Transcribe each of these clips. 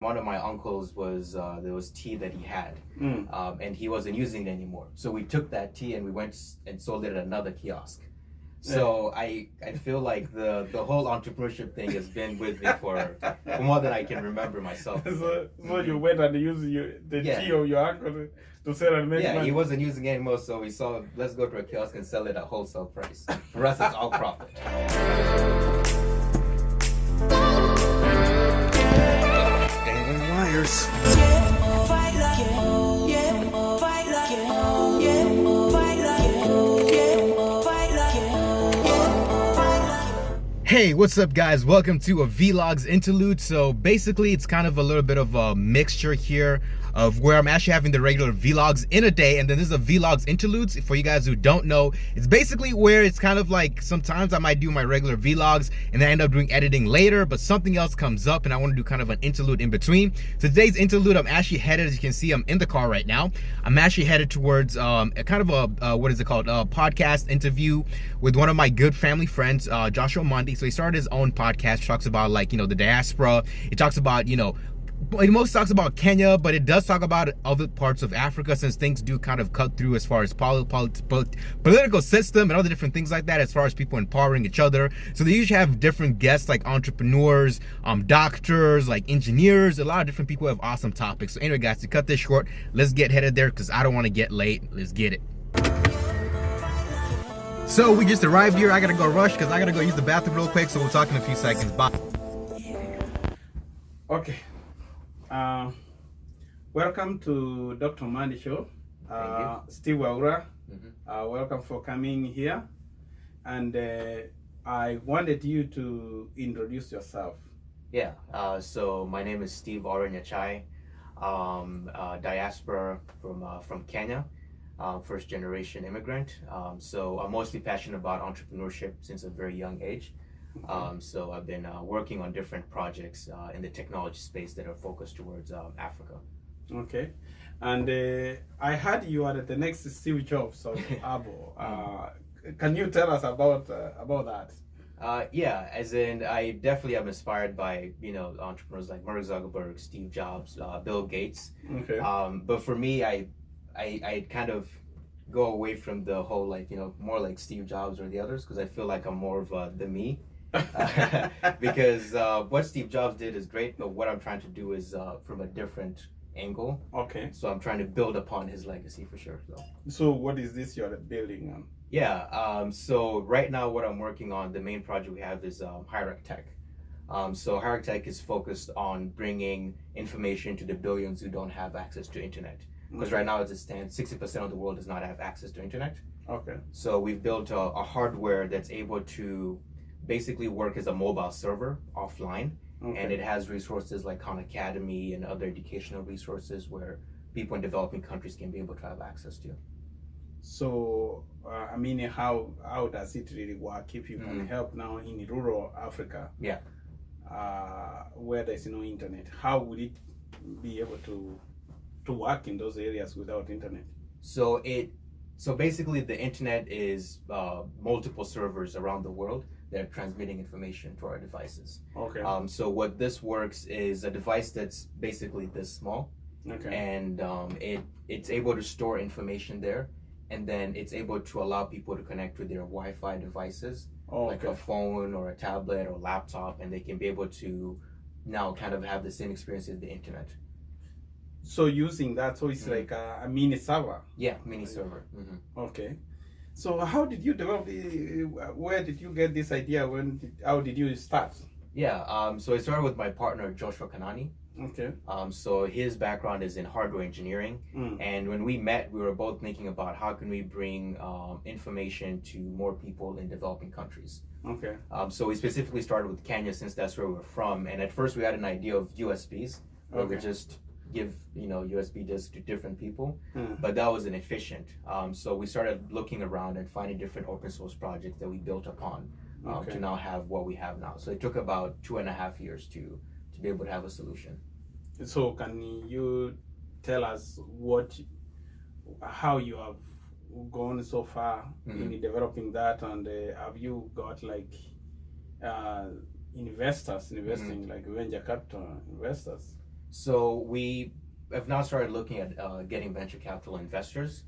One of my uncles was there was tea that he had, and he wasn't using it anymore. So we took that tea and we went and sold it at another kiosk. So I feel like the whole entrepreneurship thing has been with me for more than I can remember myself. So you went and used the tea of your uncle to sell and make money. He wasn't using it anymore, so we saw, let's go to a kiosk and sell it at wholesale price. For us, it's all profit. Dangling wires. Hey, what's up guys? Welcome to a vLog's interlude. So basically it's kind of a little bit of a mixture here of where I'm actually having the regular vlogs in a day, and then this is a vLog's interludes. For you guys who don't know, it's basically where it's kind of like sometimes I might do my regular vlogs and then I end up doing editing later, but something else comes up and I want to do kind of an interlude in between. So today's interlude, I'm actually headed, as you can see, I'm in the car right now. I'm actually headed towards a kind of a what is it called, a podcast interview with one of my good family friends, Joash Omandhi. So he started his own podcast, talks about, like, you know, the diaspora. It talks about, you know, it most talks about Kenya, but it does talk about other parts of Africa, since things do kind of cut through as far as political system and other different things like that, as far as people empowering each other. So they usually have different guests, like entrepreneurs, doctors, like engineers. A lot of different people have awesome topics. So anyway guys, to cut this short, let's get headed there because I don't want to get late. Let's get it. So we just arrived here. I gotta go rush because I gotta go use the bathroom real quick. So we'll talk in a few seconds. Bye. Okay. Welcome to Dr. Omandhi Show. Steve Waura, welcome for coming here. And I wanted you to introduce yourself. Yeah, so my name is Steve Nyachai, diaspora from Kenya, first generation immigrant. So I'm mostly passionate about entrepreneurship since a very young age. So I've been working on different projects in the technology space that are focused towards Africa. Okay, and I heard you are the next Steve Jobs of Apple. Can you tell us about that? Yeah, as in, I definitely am inspired by, you know, entrepreneurs like Mark Zuckerberg, Steve Jobs, Bill Gates. Okay. But for me, I kind of go away from the whole, like, you know, more like Steve Jobs or the others, because I feel like I'm more of the me. Because what Steve Jobs did is great, but what I'm trying to do is from a different angle. Okay. So I'm trying to build upon his legacy for sure. So what is this you're building on? Yeah. So right now, what I'm working on, the main project we have is Hierarch Tech. So Hierarch Tech is focused on bringing information to the billions who don't have access to internet. Because right now, as it stands, 60% of the world does not have access to internet. Okay. So we've built a hardware that's able to basically work as a mobile server offline. Okay. And it has resources like Khan Academy and other educational resources where people in developing countries can be able to have access to. So, I mean, how does it really work if you can help now in rural Africa? Yeah. Where there's no internet, how would it be able to work in those areas without internet? So basically the internet is multiple servers around the world that are transmitting information to our devices. Okay. So what this works is a device that's basically this small. Okay. And it's able to store information there, and then it's able to allow people to connect with their Wi-Fi devices, like a phone or a tablet or laptop, and they can be able to now kind of have the same experience as the internet. So using that, so it's like a mini server? Yeah, mini server. Okay. So how did you develop where did you get this idea? How did you start? Yeah, so I started with my partner, Joshua Kanani. Okay. So his background is in hardware engineering. And when we met, we were both thinking about how can we bring information to more people in developing countries. Okay. So we specifically started with Kenya since that's where we were from. And at first we had an idea of USBs, where we just give, you know, USB disks to different people, but that was inefficient. So we started looking around and finding different open source projects that we built upon to now have what we have now. So it took about 2.5 years to be able to have a solution. So can you tell us how you have gone so far in developing that, and have you got like investors investing, like venture capital investors? So we have now started looking at getting venture capital investors.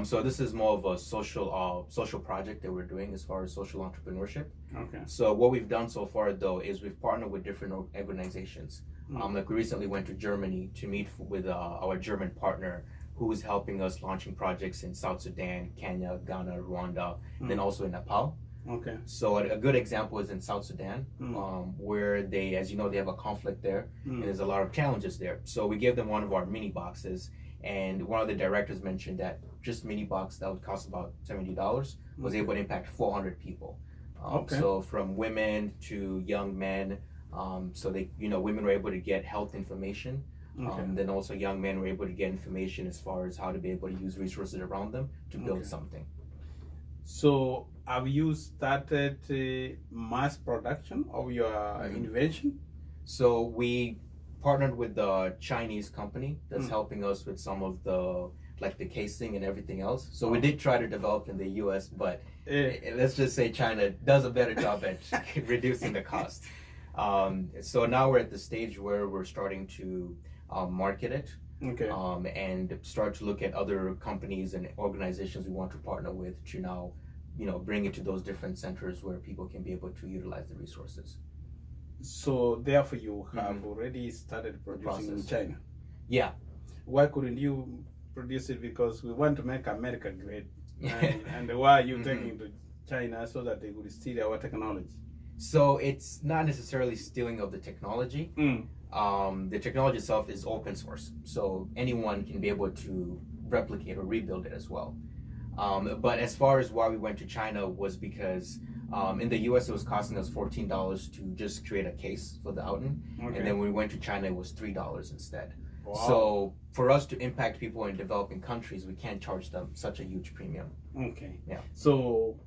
So this is more of a social project that we're doing as far as social entrepreneurship. Okay. So what we've done so far though is we've partnered with different organizations. Like we recently went to Germany to meet with our German partner who is helping us launching projects in South Sudan, Kenya, Ghana, Rwanda, and then also in Nepal. Okay. So a good example is in South Sudan, where they, as you know, they have a conflict there, and there's a lot of challenges there. So we gave them one of our mini boxes, and one of the directors mentioned that just mini box that would cost about $70 was able to impact 400 people. So from women to young men, so they, women were able to get health information. Then also young men were able to get information as far as how to be able to use resources around them to build something. So have you started mass production of your invention? So we partnered with the Chinese company that's helping us with some of the casing and everything else. So we did try to develop in the US, but let's just say China does a better job at reducing the cost. So now we're at the stage where we're starting to market it. Okay. And start to look at other companies and organizations we want to partner with to now, bring it to those different centers where people can be able to utilize the resources. So therefore you have already started producing in China? Yeah. Why couldn't you produce it? Because we want to make America great. And why are you taking it to China so that they could steal our technology? So it's not necessarily stealing of the technology. The technology itself is open source, so anyone can be able to replicate or rebuild it as well. But as far as why we went to China was because in the US it was costing us $14 to just create a case for the Outen, and then when we went to China it was $3 instead. Wow. So for us to impact people in developing countries, we can't charge them such a huge premium. Okay. Yeah. So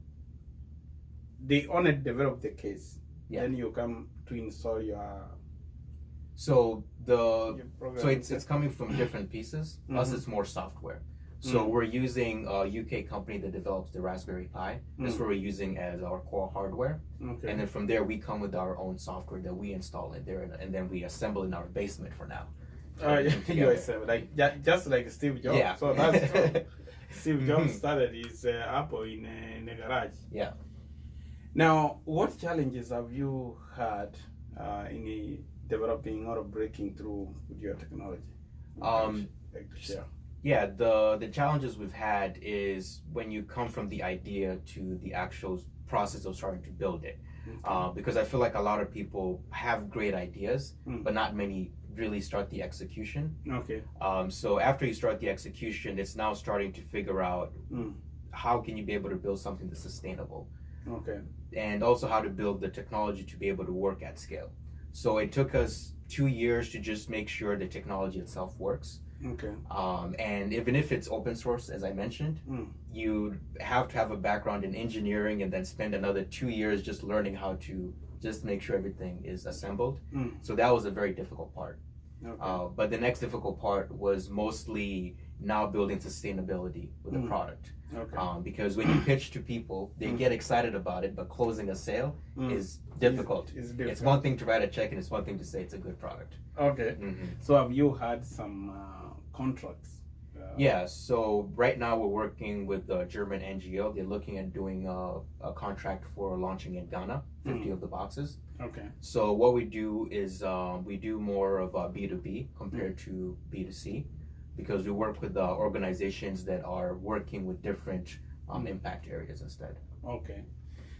they only develop the case, then you come to install your. So it's coming from different pieces. Us, it's more software. So we're using a UK company that develops the Raspberry Pi. That's what we're using as our core hardware. Okay. And then from there, we come with our own software that we install in there, and then we assemble in our basement for now. You assemble, just like Steve Jobs. Yeah. So that's true. Steve Jobs started his Apple in the garage. Yeah. Now, what challenges have you had in developing or breaking through with your technology? Yeah, the challenges we've had is when you come from the idea to the actual process of starting to build it. Because I feel like a lot of people have great ideas, but not many really start the execution. Okay. So after you start the execution, it's now starting to figure out how can you be able to build something that's sustainable. Okay. And also how to build the technology to be able to work at scale. So it took us 2 years to just make sure the technology itself works. Okay. And even if it's open source, as I mentioned, you have to have a background in engineering and then spend another 2 years just learning how to just make sure everything is assembled. So that was a very difficult part. Okay. But the next difficult part was mostly now building sustainability with the product. Okay. Because when you pitch to people, they get excited about it, but closing a sale is difficult. It's one thing to write a check and it's one thing to say it's a good product. Okay. So have you had some contracts? Yeah, so right now we're working with the German NGO. They're looking at doing a contract for launching in Ghana, 50 of the boxes. Okay. So what we do is we do more of B2B compared to B2C, because we work with organizations that are working with different impact areas instead. Okay.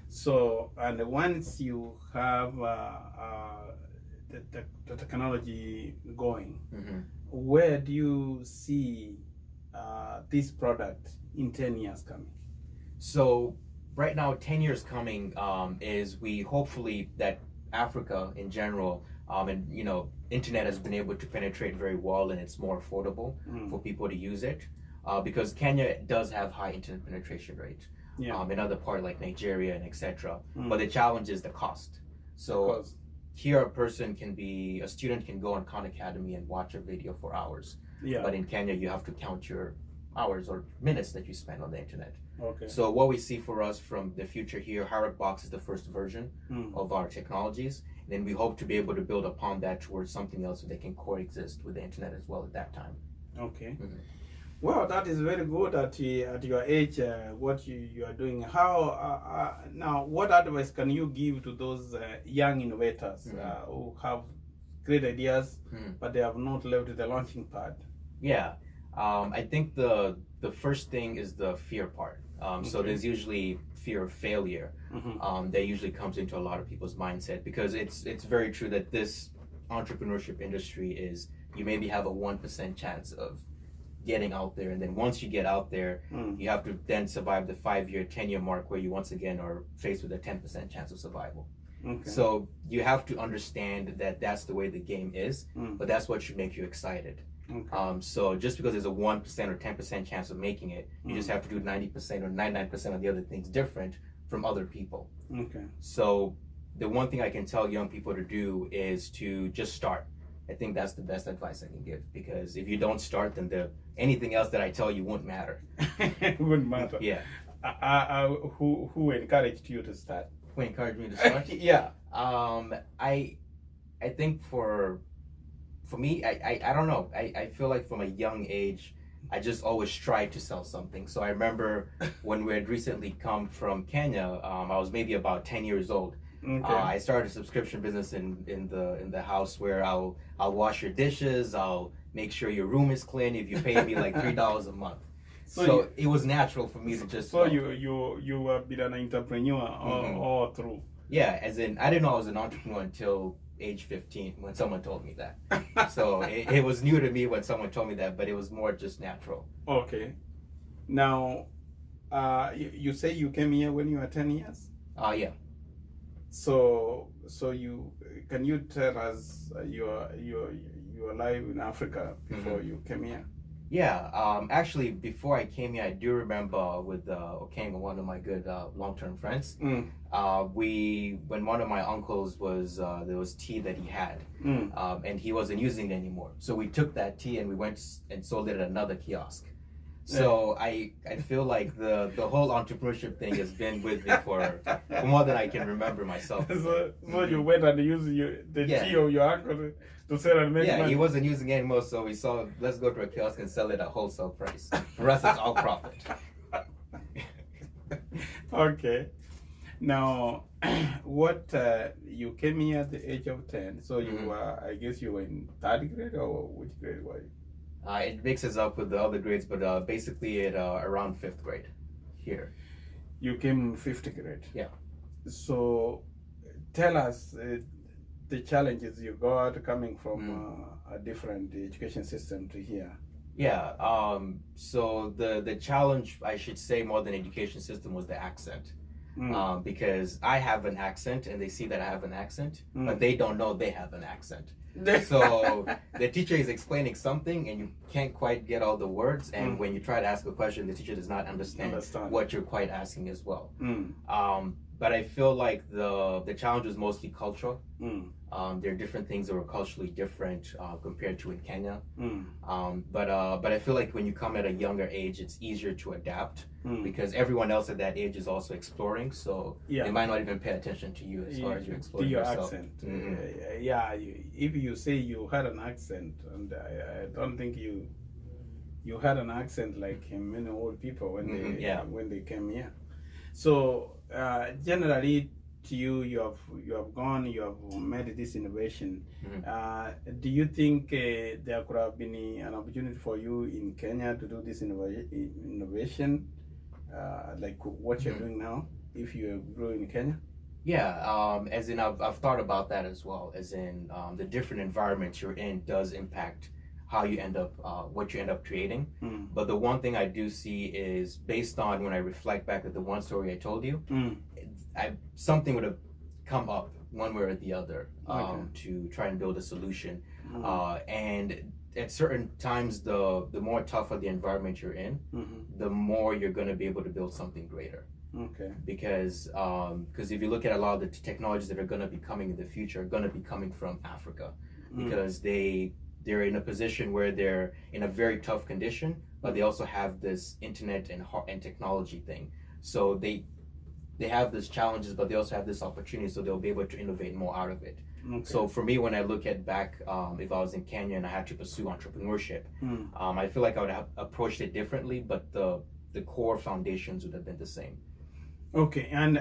So, and once you have the technology going, where do you see this product in 10 years coming? So right now, 10 years coming is we hopefully that Africa in general and internet has been able to penetrate very well and it's more affordable for people to use it because Kenya does have high internet penetration rate. In other parts like Nigeria and etc. But the challenge is the cost. So here a student can go on Khan Academy and watch a video for hours. But in Kenya you have to count your hours or minutes that you spend on the internet. Okay. So what we see for us from the future here, HiRockBox is the first version of our technologies, then we hope to be able to build upon that towards something else so they can coexist with the internet as well at that time. Okay. Well, that is very good at your age, what you are doing. How now, what advice can you give to those young innovators who have great ideas, but they have not left the launching pad? Yeah, I think the first thing is the fear part. So there's usually fear of failure that usually comes into a lot of people's mindset, because it's very true that this entrepreneurship industry is, you maybe have a 1% chance of getting out there, and then once you get out there, you have to then survive the 5-year, 10-year mark where you once again are faced with a 10% chance of survival. So you have to understand that that's the way the game is, but that's what should make you excited. So just because there's a 1% or 10% chance of making it, you just have to do 90% or 99% of the other things different from other people. So the one thing I can tell young people to do is to just start. I think that's the best advice I can give, because if you don't start, then anything else that I tell you won't matter. It wouldn't matter. Yeah. Who encouraged you to start? Who encouraged me to start? Yeah. I think for me, I don't know. I feel like from a young age, I just always tried to sell something. So I remember when we had recently come from Kenya, I was maybe about 10 years old. I started a subscription business in the house where I'll wash your dishes, I'll make sure your room is clean if you pay me like $3 a month. So it was natural for me to just. So you have been an entrepreneur all through. Yeah, as in I didn't know I was an entrepreneur until age 15 when someone told me that. So it was new to me when someone told me that, but it was more just natural. Okay. Now, you say you came here when you were 10 years? Yeah. So you can you tell us your life in Africa before you came here? Yeah, actually, before I came here, I do remember with Okeng, one of my good long-term friends. When one of my uncles was there was tea that he had, and he wasn't using it anymore. So we took that tea and we went and sold it at another kiosk. So I feel like the whole entrepreneurship thing has been with me for more than I can remember myself. So you went and used the tea of your uncle to sell and make money? Yeah, he wasn't using it anymore, so we saw, let's go to a kiosk and sell it at wholesale price. For us, it's all profit. Okay. Now, you came here at the age of 10, so you were, I guess you were in 3rd grade, or which grade were you? It mixes up with the other grades, but basically at around 5th grade here. You came 5th grade? Yeah. So tell us the challenges you got coming from a different education system to here. Yeah, so the challenge, I should say, more than education system, was the accent. Because I have an accent and they see that I have an accent, but they don't know they have an accent. So the teacher is explaining something and you can't quite get all the words, and when you try to ask a question, the teacher does not understand what you're quite asking as well. But I feel like the challenge was mostly cultural. There are different things that were culturally different compared to in Kenya. But I feel like when you come at a younger age, it's easier to adapt because everyone else at that age is also exploring. So they might not even pay attention to you as far as you explore your yourself. accent. If you say you had an accent, and I don't think you had an accent like many old people when they came here. So generally, to you have gone, you have made this innovation. Do you think there could have been an opportunity for you in Kenya to do this innovation, like what you're doing now, if you grew in Kenya? Yeah, as in I've thought about that as well. As in the different environments you're in does impact how you end up, what you end up creating. But the one thing I do see is, based on when I reflect back at the one story I told you, something would have come up one way or the other to try and build a solution. And at certain times, the more tougher the environment you're in, the more you're going to be able to build something greater. Because if you look at a lot of the technologies that are going to be coming in the future, are going to be coming from Africa, because they're in a position where they're in a very tough condition, but they also have this internet and technology thing. So they have these challenges, but they also have this opportunity, so they'll be able to innovate more out of it. Okay. So for me, when I look at back, if I was in Kenya and I had to pursue entrepreneurship, I feel like I would have approached it differently, but the core foundations would have been the same. Okay, and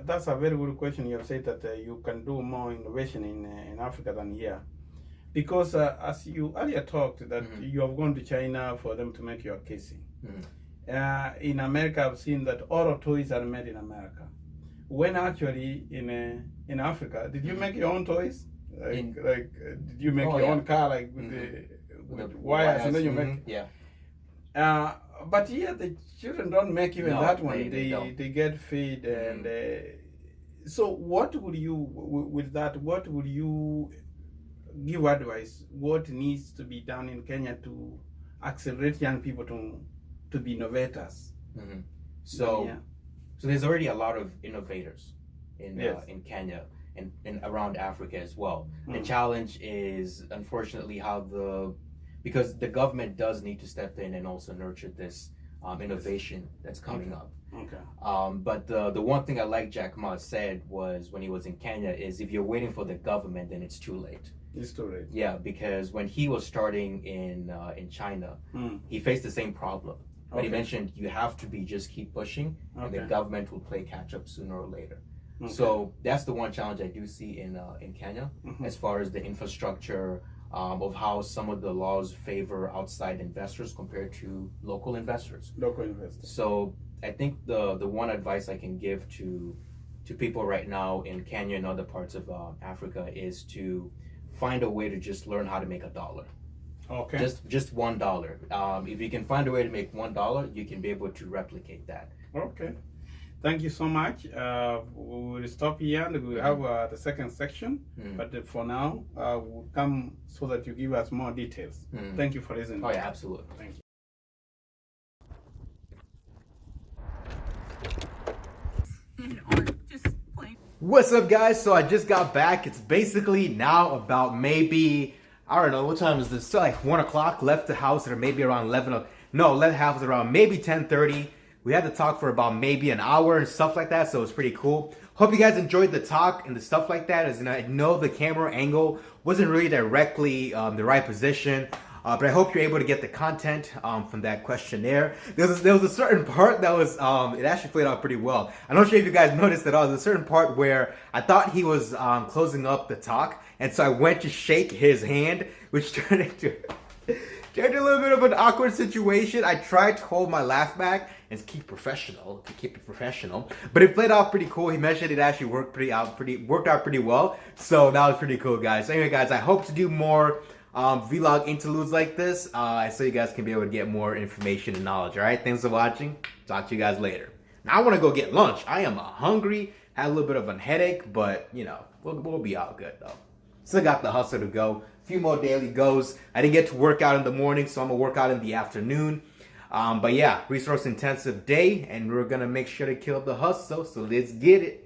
that's a very good question. You have said that you can do more innovation in Africa than here, because as you earlier talked that you have gone to China for them to make your casing. In America, I've seen that all toys are made in America. When actually in Africa, did you make your own toys? Did you make your own car with the wires and then you make? Yeah. But here the children don't make even that one. They get feed and so what would you with that? What would you give advice? What needs to be done in Kenya to accelerate young people to be innovators? So there's already a lot of innovators in Kenya and around Africa as well. The challenge is unfortunately because the government does need to step in and also nurture this innovation that's coming up. But the one thing I like Jack Ma said was when he was in Kenya is if you're waiting for the government, then it's too late. It's too late. Yeah, because when he was starting in China, he faced the same problem. But he mentioned you have to just keep pushing, and the government will play catch up sooner or later. So that's the one challenge I do see in Kenya, as far as the infrastructure of how some of the laws favor outside investors compared to local investors. So I think the one advice I can give to people right now in Kenya and other parts of Africa is to find a way to just learn how to make $1. Okay. Just $1. If you can find a way to make $1, you can be able to replicate that. Okay. Thank you so much. We will stop here and we will have the second section. But for now, we'll come so that you give us more details. Thank you for listening. Oh yeah, absolutely. Thank you. What's up, guys? So I just got back. It's basically now about maybe, I don't know, what time is this? Still like 1 o'clock. Left the house at maybe around 11. No, left the house around maybe 10:30. We had to talk for about maybe an hour and stuff like that, so it was pretty cool. Hope you guys enjoyed the talk and the stuff like that. As I know the camera angle wasn't really directly the right position, but I hope you're able to get the content from that questionnaire. There was a certain part that was, it actually played out pretty well. I'm not sure if you guys noticed at all. There's a certain part where I thought he was closing up the talk, and so I went to shake his hand, which turned into a little bit of an awkward situation. I tried to hold my laugh back and keep it professional, but it played off pretty cool. He mentioned it actually worked out pretty well, so that was pretty cool, guys. So anyway, guys, I hope to do more vlog interludes like this, so you guys can be able to get more information and knowledge. All right, thanks for watching. Talk to you guys later. Now I want to go get lunch. I am hungry. Had a little bit of a headache, but you know, we'll be all good though. Still got the hustle to go. A few more daily goes. I didn't get to work out in the morning, so I'm gonna work out in the afternoon. But yeah, resource intensive day, and we're gonna make sure to kill the hustle. So let's get it.